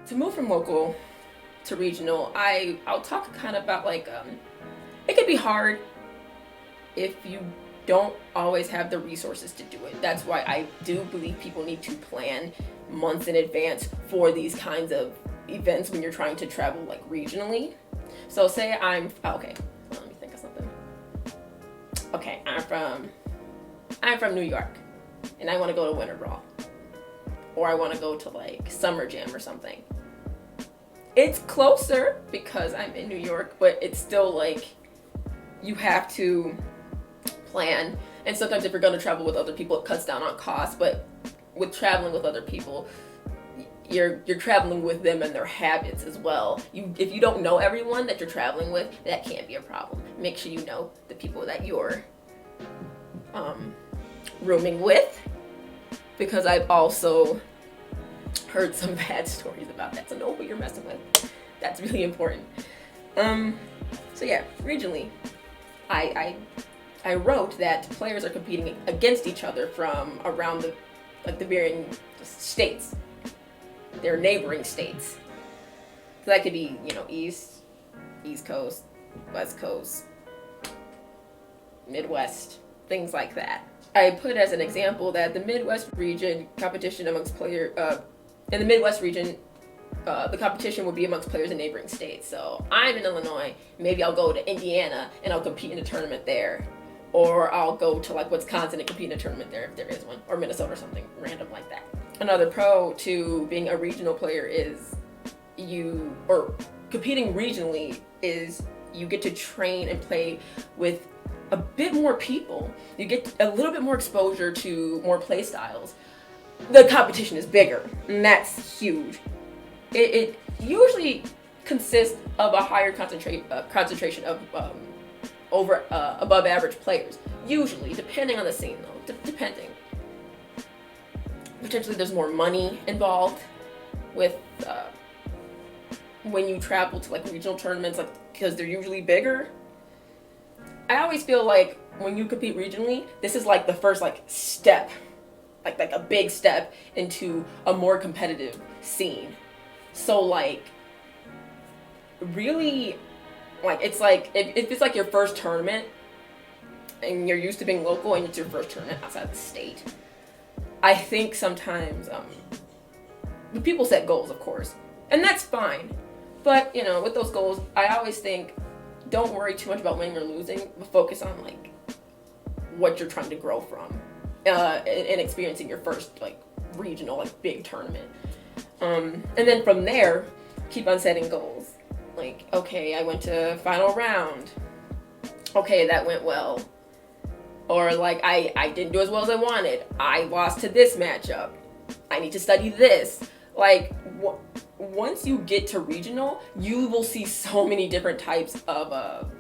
To move from local to regional, I'll talk kind of about like it could be hard if you don't always have the resources to do it. That's why I do believe people need to plan months in advance for these kinds of events when you're trying to travel like regionally. So say okay, let me think of something. Okay, I'm from New York and I want to go to Winter Brawl, or I want to go to like Summer Jam or something. It's closer because I'm in New York, but it's still like you have to plan. And sometimes if you're going to travel with other people, it cuts down on costs. But with traveling with other people, you're traveling with them and their habits as well. If you don't know everyone that you're traveling with, that can't be a problem. Make sure you know the people that you're rooming with, because I've also heard some bad stories about that. So know who you're messing with. That's really important. So yeah, regionally, I wrote that players are competing against each other from around the varying states, their neighboring states. So that could be, East Coast, West Coast, Midwest, things like that. I put as an example that the Midwest region competition amongst in the Midwest region, the competition would be amongst players in neighboring states. So I'm in Illinois, maybe I'll go to Indiana and I'll compete in a tournament there. Or I'll go to like Wisconsin and compete in a tournament there if there is one, or Minnesota or something random like that. Another pro to being a regional player is competing regionally is you get to train and play with a bit more people. You get a little bit more exposure to more play styles. The competition is bigger, and that's huge. It usually consists of a higher concentration of above average players. Usually, depending on the scene though, depending. Potentially there's more money involved with when you travel to like regional tournaments, like because they're usually bigger. I always feel like when you compete regionally, this is like the first like step, like a big step into a more competitive scene. So like really, like it's like if it's like your first tournament and you're used to being local and it's your first tournament outside the state, I think sometimes people set goals, of course, and that's fine. But with those goals, I always think don't worry too much about winning or losing, but focus on like what you're trying to grow from and experiencing your first like regional like big tournament. And then from there, keep on setting goals. Like, okay, I went to final round. Okay, that went well. Or like I didn't do as well as I wanted. I lost to this matchup. I need to study this. Like once you get to regional, you will see so many different types of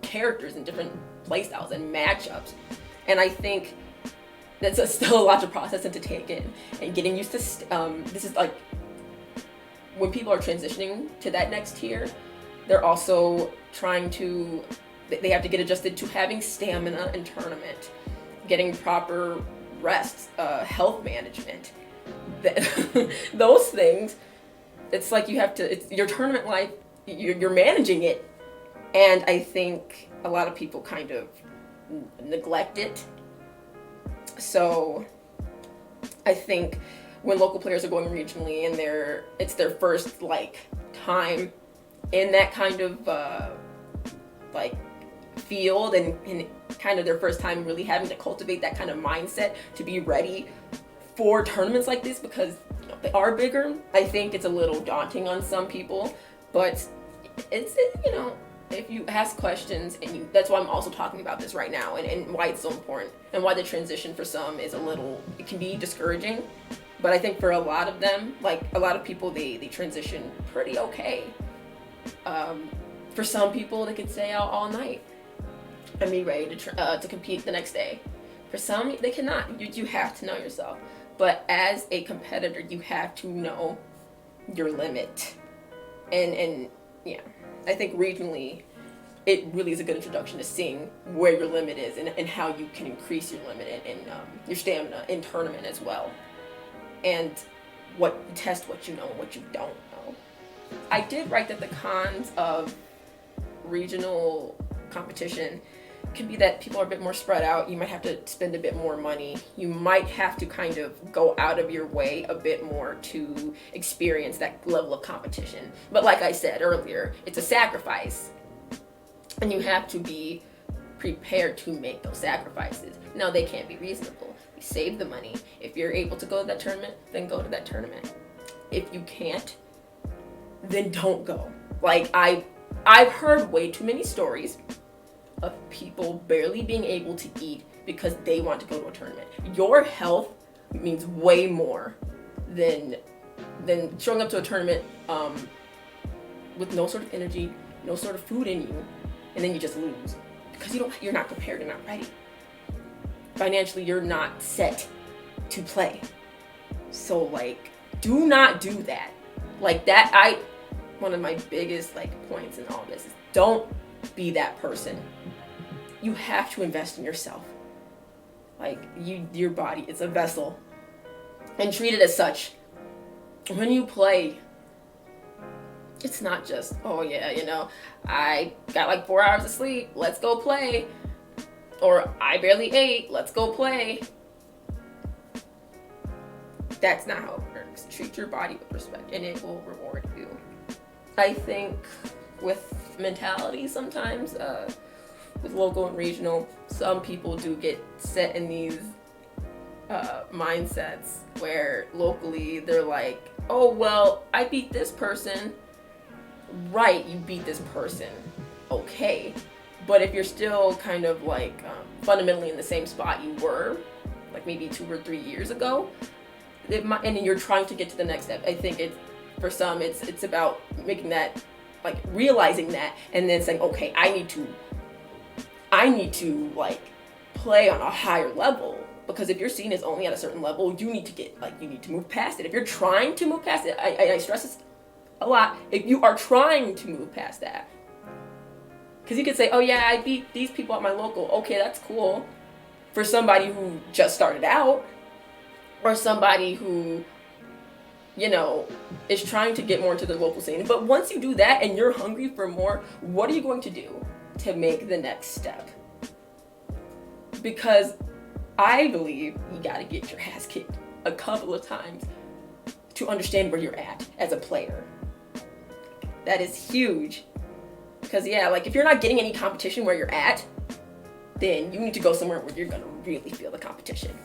characters and different playstyles and matchups. And I think that's still a lot to process and to take in. And getting used to this is like when people are transitioning to that next tier, they're also they have to get adjusted to having stamina in tournament, getting proper rest, health management, those things. It's like it's your tournament life, you're managing it. And I think a lot of people kind of neglect it. So I think when local players are going regionally and it's their first like time in that kind of like field and kind of their first time really having to cultivate that kind of mindset to be ready for tournaments like this, because they are bigger. I think it's a little daunting on some people, but it's if you ask questions that's why I'm also talking about this right now and why it's so important and why the transition for some it can be discouraging. But I think for a lot of them, like a lot of people, they transition pretty okay. For some people, they could stay out all night and be ready to compete the next day. For some, they cannot. You have to know yourself. But as a competitor, you have to know your limit. And yeah, I think regionally, it really is a good introduction to seeing where your limit is and how you can increase your limit and your stamina in tournament as well. And test what you know and what you don't know. I did write that the cons of regional competition can be that people are a bit more spread out. You might have to spend a bit more money. You might have to kind of go out of your way a bit more to experience that level of competition. But like I said earlier, it's a sacrifice. And you have to be prepared to make those sacrifices. Now, they can't be reasonable. You save the money. If you're able to go to that tournament, then go to that tournament. If you can't, then don't go. Like, I've heard way too many stories of people barely being able to eat because they want to go to a tournament. Your health means way more than showing up to a tournament with no sort of energy, no sort of food in you, and then you just lose because you're not prepared, you're not ready. Financially, you're not set to play. So like, do not do that. Like that, one of my biggest points in all this is don't be that person. You have to invest in yourself. Like your body, it's a vessel, and treat it as such. When you play, it's not just, oh yeah, I got 4 hours of sleep, let's go play. Or I barely ate, let's go play. That's not how it works. Treat your body with respect and it will reward you. I think with mentality sometimes, with local and regional, some people do get set in these mindsets where locally they're like, oh, well, I beat this person. Right, you beat this person. Okay. But if you're still kind of fundamentally in the same spot you were, maybe 2 or 3 years ago, and you're trying to get to the next step, I think for some it's about making that, realizing that, and then saying, okay, I need to play on a higher level, because if you're seen as only at a certain level, you need to you need to move past it. If you're trying to move past it, I stress this a lot, if you are trying to move past that. Because you could say, oh yeah, I beat these people at my local. Okay, that's cool. For somebody who just started out, or somebody who, is trying to get more into the local scene. But once you do that and you're hungry for more, what are you going to do to make the next step? Because I believe you gotta get your ass kicked a couple of times to understand where you're at as a player. That is huge. Because if you're not getting any competition where you're at, then you need to go somewhere where you're gonna really feel the competition.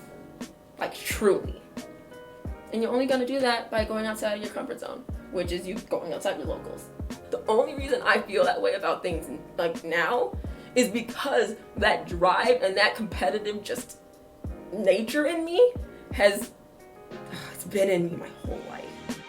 Truly. And you're only gonna do that by going outside of your comfort zone, which is you going outside your locals. The only reason I feel that way about things now is because that drive and that competitive just nature in me it's been in me my whole life.